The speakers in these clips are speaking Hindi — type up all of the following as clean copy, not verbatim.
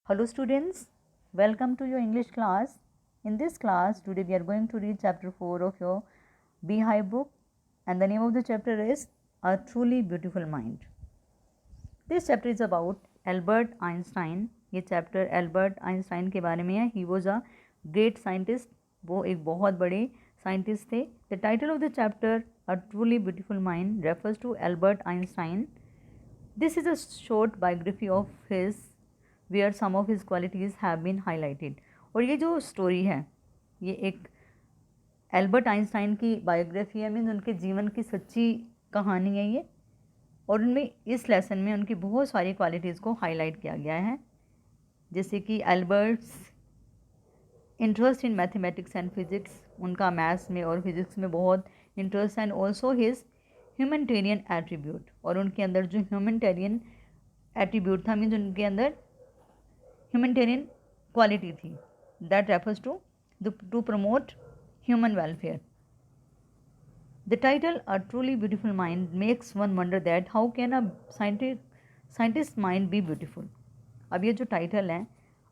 Hello students, welcome to your English class. In this class, today we are going to read chapter 4 of your Beehive book, and the name of the chapter is A Truly Beautiful Mind. This chapter is about Albert Einstein. ये चैप्टर एल्बर्ट आइंस्टाइन के बारे में है. He was a great scientist. वो एक बहुत बड़े साइंटिस्ट थे. The title of the chapter a truly beautiful mind refers to Albert Einstein. This is a short biography of his where some of his qualities have been highlighted. और ये जो स्टोरी है ये एक एल्बर्ट आइंस्टाइन की बायोग्राफी है. मीन्स उनके जीवन की सच्ची कहानी है ये. और उनमें इस लेसन में उनकी बहुत सारी क्वालिटीज़ को हाईलाइट किया गया है, जैसे कि Albert's interest in mathematics and physics. उनका मैथ्स में और फिज़िक्स में बहुत interest. And also his humanitarian attribute. और उनके अंदर जो ह्यूमैनिटेरियन एट्रीब्यूट था, मीन्स उनके अंदर ह्यूमैनिटेरियन क्वालिटी थी, that refers to promote human welfare. The title a truly beautiful mind makes one wonder that how can a scientist mind be beautiful. अब ये जो टाइटल है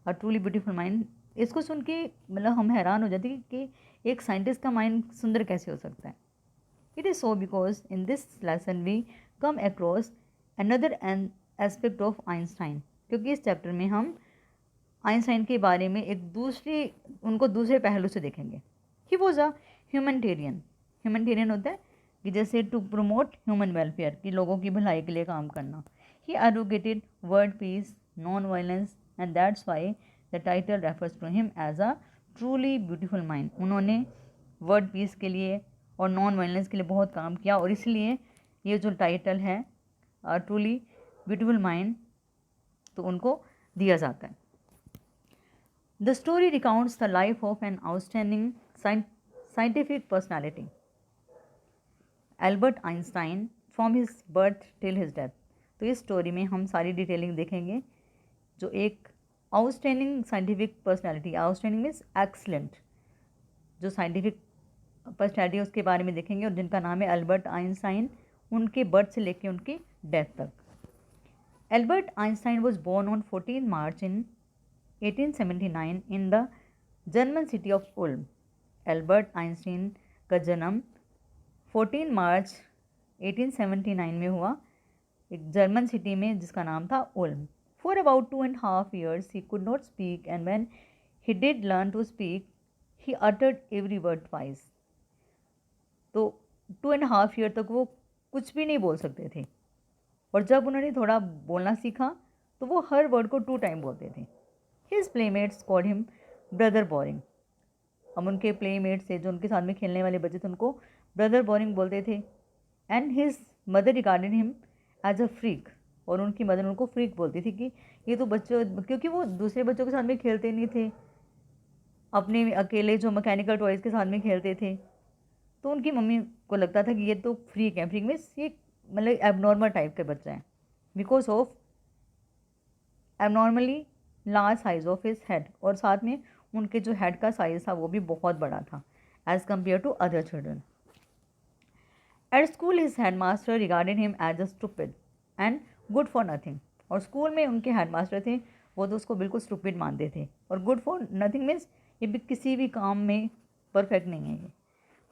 अ ट्रूली ब्यूटीफुल माइंड, इसको सुन के मतलब हम हैरान हो जाते हैं कि एक साइंटिस्ट का माइंड सुंदर कैसे हो सकता है. It is so because in this lesson we come across another an aspect of Einstein. क्योंकि इस चैप्टर में हम आइंस्टाइन के बारे में उनको दूसरे पहलू से देखेंगे. He was a humanitarian. Humanitarian होता है कि जैसे टू प्रमोट ह्यूमन वेलफेयर, कि लोगों की भलाई के लिए काम करना. He advocated world peace, non-violence, and that's why the title refers to him as a truly beautiful mind. उन्होंने वर्ल्ड पीस के लिए और नॉन वायलेंस के लिए बहुत काम किया, और इसलिए ये जो टाइटल है ट्रूली ब्यूटीफुल माइंड तो उनको दिया जाता है. The story recounts the life of an outstanding scientific personality Albert Einstein from his birth till his death. तो इस स्टोरी में हम सारी डिटेलिंग देखेंगे. जो एक outstanding scientific personality, outstanding means excellent, जो साइंटिफिक पर्सनैलिटी उसके बारे में देखेंगे, और जिनका नाम है एल्बर्ट आइंस्टाइन, उनके बर्थ से लेकर उनकी डेथ तक. Albert Einstein was born on 14 March in 1879 in the German city of Ulm. Albert Einstein का जन्म 14 मार्च 1879 में हुआ, एक जर्मन सिटी में जिसका नाम था Ulm. For about 2.5 years he could not speak, and when he did learn to speak he uttered every word twice. तो 2.5 year तक वो कुछ भी नहीं बोल सकते थे, और जब उन्होंने थोड़ा बोलना सीखा तो वो हर वर्ड को 2 टाइम बोलते थे. His playmates called him brother boring. अब उनके प्लेमेट्स थे, जो उनके साथ में खेलने वाले बच्चे थे, उनको ब्रदर बोरिंग बोलते थे. And his mother regarded him as a freak. और उनकी मदर उनको फ्रीक बोलती थी कि ये तो बच्चों, क्योंकि वो दूसरे बच्चों के साथ में खेलते नहीं थे, अपने अकेले जो मैकेनिकल टॉयज़ के साथ में खेलते थे. तो उनकी मम्मी को लगता था कि ये तो फ्रीक है. फ्रीक मीन्स ये मतलब एबनॉर्मल टाइप के बच्चे हैं, because of abnormally large size of his head. और साथ में उनके जो हेड का साइज था वो भी बहुत बड़ा था as compare to other children. At school his head master regarded him as a stupid and good for nothing. और स्कूल में उनके हेड मास्टर थे, वो तो उसको बिल्कुल स्टूपिड मानते थे, और गुड फॉर नथिंग मीन्स ये भी किसी भी काम में परफेक्ट नहीं है ये.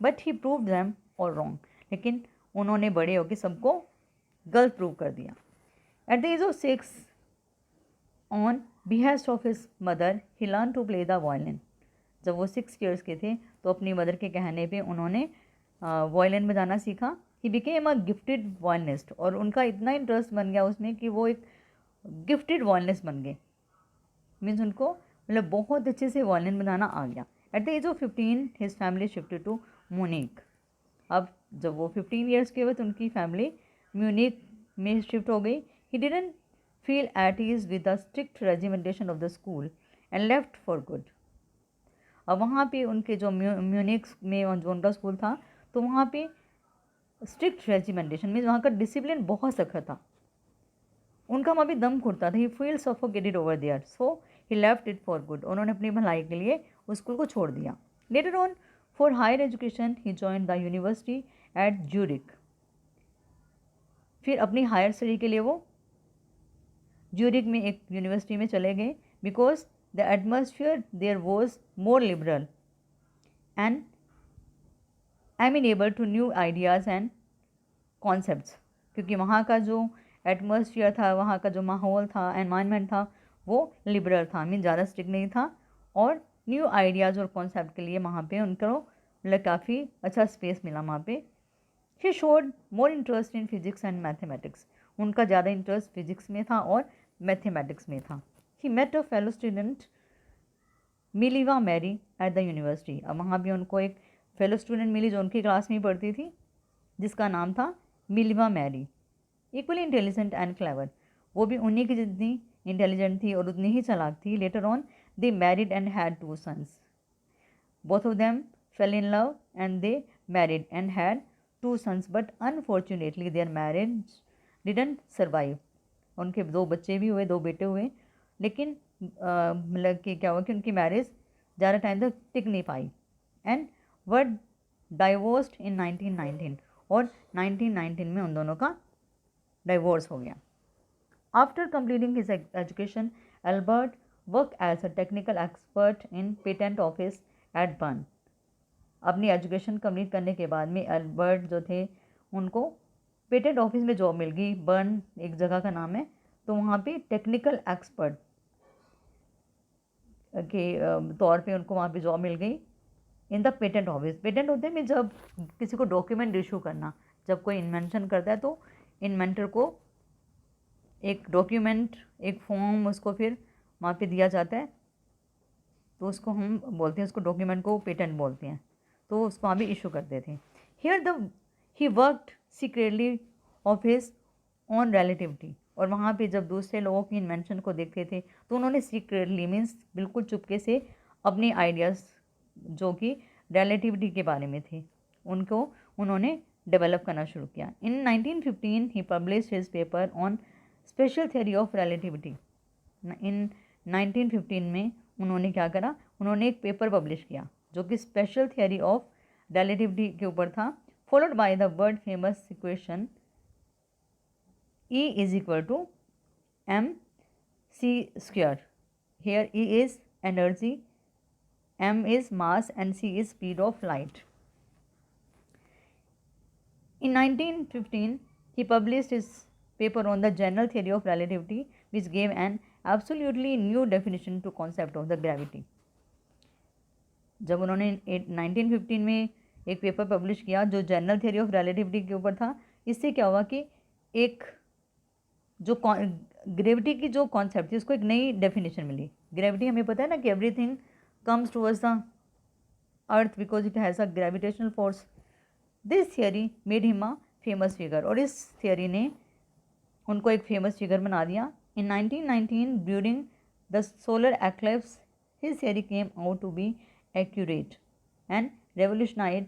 But he prove them all wrong. लेकिन उन्होंने बड़े होकर सबको गलत प्रूव कर दिया. At the age of 6 on behest of his mother he learn to play the violin. जब वो 6 years के थे तो अपनी मदर के कहने पे उन्होंने वायलिन बजाना सीखा. He became a gifted violinist. और उनका इतना इंटरेस्ट बन गया उसमें कि वो एक गिफ्टेड वायलिनिस्ट बन गए. मीन्स उनको मतलब बहुत अच्छे से वायलिन बजाना आ गया. At the age of 15 his family shifted to Munich. अब जब वो 15 years के हुए तो उनकी फैमिली म्यूनिक में शिफ्ट हो गई. He didn't feel at ease with the strict regimentation of the school and left for good. अब वहाँ पे उनके जो म्यूनिक में जो उनका स्कूल था, तो वहाँ पे स्ट्रिक्ट रेजिमेंटेशन मीन्स वहाँ का डिसिप्लिन बहुत सख्त था. उनका वहाँ पे दम घुटता था. He feel suffocated over there, so he left it for good. उन्होंने अपनी भलाई के लिए उस स्कूल को छोड़ दिया. Later on for higher education he join the university at Zurich. फिर अपनी हायर स्टडी के लिए वो ज्यूरिक में एक यूनिवर्सिटी में चले गए. because the atmosphere there was more liberal and amenable to new ideas and concepts, क्योंकि वहाँ का जो एटमॉस्फेयर था, वहाँ का जो माहौल था, एनवायरनमेंट था, वो लिबरल था, मीन ज़्यादा स्ट्रिक्ट नहीं था, और न्यू आइडियाज़ और कॉन्सेप्ट के लिए वहाँ पे उनको मतलब काफ़ी अच्छा स्पेस मिला वहाँ पे। He showed more interest in physics and mathematics, उनका ज़्यादा इंटरेस्ट फिजिक्स में था और मैथमेटिक्स में था। He met a fellow student Mileva Maric at the university, अब वहाँ भी उनको एक फेलो स्टूडेंट मिली जो उनकी क्लास में ही पढ़ती थी, जिसका नाम था Mileva Maric, equally intelligent and clever, वो भी उन्हीं की जितनी इंटेलिजेंट थी और उतनी ही चालाक थी। Later on they married and had 2 sons, both of them fell in love and they married and had 2 sons, but unfortunately their marriage didn't survive, उनके 2 बच्चे भी हुए, 2 बेटे हुए, लेकिन मतलब कि क्या हुआ कि उनकी मैरिज ज़्यादा टाइम तक टिक नहीं पाई, एंड वर डाइवोर्स्ड इन 1919, और 1919 में उन दोनों का डाइवोर्स हो गया। After completing his education Albert work as a technical expert in patent office at Bern, अपनी एजुकेशन कंप्लीट करने के बाद में एल्बर्ट जो थे उनको पेटेंट ऑफिस में जॉब मिल गई, बर्न एक जगह का नाम है, तो वहाँ पे टेक्निकल एक्सपर्ट के तौर पे उनको वहाँ पे जॉब मिल गई in the patent office. Patent होते हैं जब किसी को डॉक्यूमेंट इशू करना, जब कोई इन्वेंशन करता है तो इन्वेंटर को एक डॉक्यूमेंट, एक फॉर्म उसको फिर वहाँ पे दिया जाता है, तो उसको हम बोलते हैं, उसको डॉक्यूमेंट को पेटेंट बोलते हैं, तो उसको वहाँ भी इशू करते थे। Here the he worked secretly of his on relativity, और वहाँ पे जब दूसरे लोगों की इन्वेंशन को देखते थे तो उन्होंने सीक्रेटली मीन्स बिल्कुल चुपके से अपने आइडियाज़ जो कि रिलेटिविटी के बारे में थे उनको उन्होंने डेवलप करना शुरू किया। In 1915 he publish his paper on special theory of relativity. In 1915 में उन्होंने क्या करा, उन्होंने एक पेपर पब्लिश किया जो कि स्पेशल थ्योरी ऑफ रिलेटिविटी के ऊपर था, followed by the world famous equation E is equal to mc square. Here E is energy, m is mass and c is speed of light. In 1915 he published his paper on the general theory of relativity, which gave an absolutely new definition to concept of the gravity. जब उन्होंने 1915 में एक पेपर पब्लिश किया जो जनरल थ्योरी ऑफ रिलेटिविटी के ऊपर था, इससे क्या हुआ कि एक जो ग्रेविटी की जो कॉन्सेप्ट थी उसको एक नई डेफिनेशन मिली। ग्रेविटी हमें पता है ना कि everything comes towards the earth because it has a gravitational force. This theory made him a famous figure, और इस थियरी ने उनको एक फेमस फिगर बना दिया। In 1919 during the solar eclipse his theory came out to be accurate and revolutionise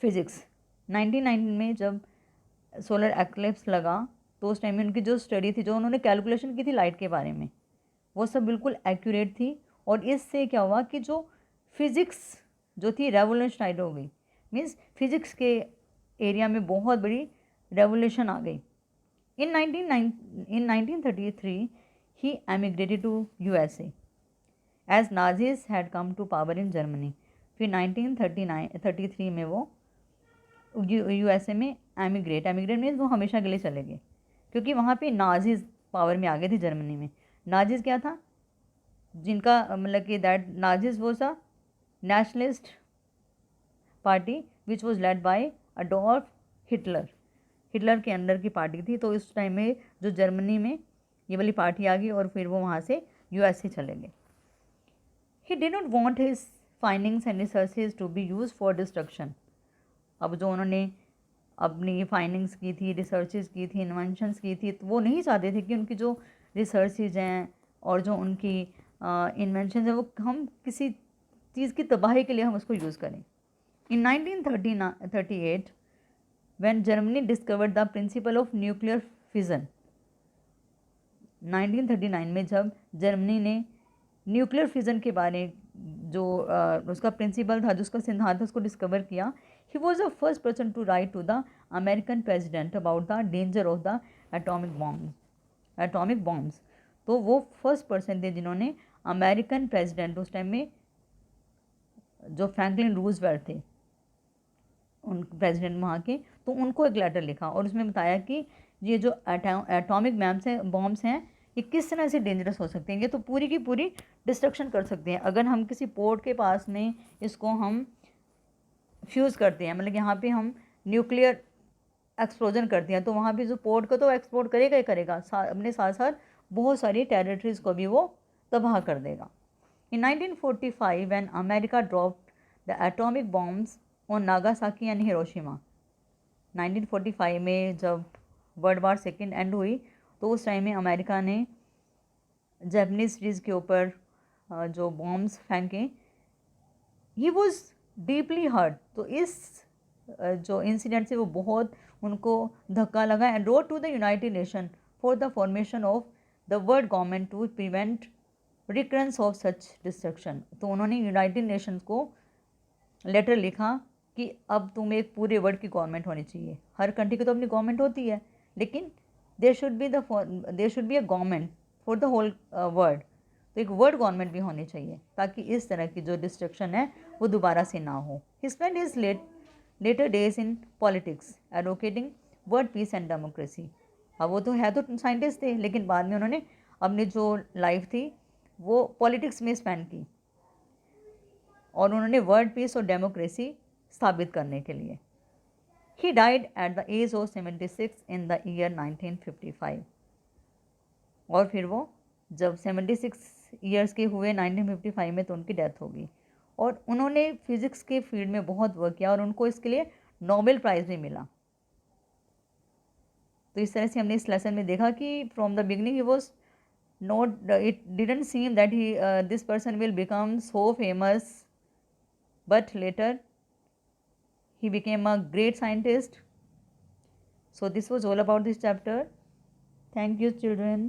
physics. 1919 में जब सोलर एक्लिप्स लगा तो उस टाइम में उनकी जो स्टडी थी, जो उन्होंने कैलकुलेशन की थी लाइट के बारे में, वो सब बिल्कुल एक्यूरेट थी, और इससे क्या हुआ कि जो फिज़िक्स जो थी रेवोल्यूशनाइज हो गई, मीन्स फिज़िक्स के एरिया में बहुत बड़ी रेवोल्यूशन आ गई। In 1933 he emigrated to USA as Nazis had come to power in Germany. फिर 1933 में वो USA में एमिग्रेट मीन्स वो हमेशा के लिए चले गए, क्योंकि वहाँ पे नाजीज पावर में आ गए थे जर्मनी में। नाजीज क्या था, जिनका मतलब कि दैट नाजीज वो सा nationalist party which was led by Adolf Hitler. Hitler के अंडर की पार्टी थी, तो इस टाइम में जो जर्मनी में ये वाली पार्टी आ गई और फिर वो वहाँ से USA चले गए। He did not want his findings and researches to be use for destruction. अब जो उन्होंने अपनी फाइंडिंग्स की थी, रिसर्चेज की थी, इन्वेंशंस की थी, तो वो नहीं चाहते थे कि उनकी जो रिसर्चेज हैं और जो उनकी इन्वेंशन है वो हम किसी चीज़ की तबाही के लिए हम उसको यूज़ करें। इन 1938 when Germany discovered the principle of nuclear fission, 1939 में जब जर्मनी ने न्यूक्लियर फिजन के बारे जो उसका प्रिंसिपल था, जो उसका सिद्धांत था, उसको डिस्कवर किया। He was the first person to write to the American president about the danger of the atomic bombs. तो वो फर्स्ट पर्सन थे जिन्होंने अमेरिकन प्रेसिडेंट उस टाइम में जो फ्रैंकलिन रूजवेल्ट थे उन प्रेसिडेंट वहाँ के, तो उनको एक लेटर लिखा और उसमें बताया कि ये जो एटॉमिक बॉम्ब्स हैं ये किस तरह से डेंजरस हो सकते हैं, ये तो पूरी की पूरी डिस्ट्रक्शन कर सकते हैं। अगर हम किसी पोर्ट के पास में इसको हम फ्यूज़ करते हैं, मतलब यहाँ पे हम न्यूक्लियर एक्सप्लोजन करते हैं, तो वहाँ पे जो पोर्ट को तो एक्सप्लोड करेगा ही करेगा, अपने साथ साथ बहुत सारी टेरिटरीज को भी वो तबाह कर देगा। In 1945 when America dropped the atomic bombs on Nagasaki and Hiroshima, 1945 में जब वर्ल्ड वार सेकेंड एंड हुई तो उस टाइम में अमेरिका ने जापानीज सिटीज़ के ऊपर जो बॉम्ब्स फेंके, ही वॉज डीपली हर्ट। तो इस जो इंसिडेंट से वो बहुत उनको धक्का लगा and wrote to the United Nation for the formation of the world government to prevent recurrence of such destruction. तो उन्होंने यूनाइटेड नेशंस को लेटर लिखा कि अब तुम एक पूरे वर्ल्ड की गवर्नमेंट होनी चाहिए। हर कंट्री की तो अपनी गवर्नमेंट होती है, लेकिन there should be a government for the whole world. तो एक वर्ल्ड गवर्नमेंट भी होनी चाहिए ताकि इस तरह की जो डिस्ट्रक्शन है वो दोबारा से ना हो। He spend his later days in politics advocating world peace and democracy. अब वो तो है तो साइंटिस्ट थे, लेकिन बाद में उन्होंने अपनी जो लाइफ थी वो पॉलिटिक्स में स्पेंड की और उन्होंने वर्ल्ड पीस और डेमोक्रेसी स्थापित करने के लिए। He died at the age of 76 in the year 1955। और फिर वो जब 76 ईयर्स के हुए 1955 में तो उनकी डेथ हो गई। और उन्होंने फिज़िक्स के फील्ड में बहुत वर्क किया और उनको इसके लिए नोबेल प्राइज़ भी मिला। तो इस तरह से हमने इस लेसन में देखा कि from the beginning he was it didn't seem that this person will become so famous, but later he became a great scientist. So this was all about this chapter. Thank you, children.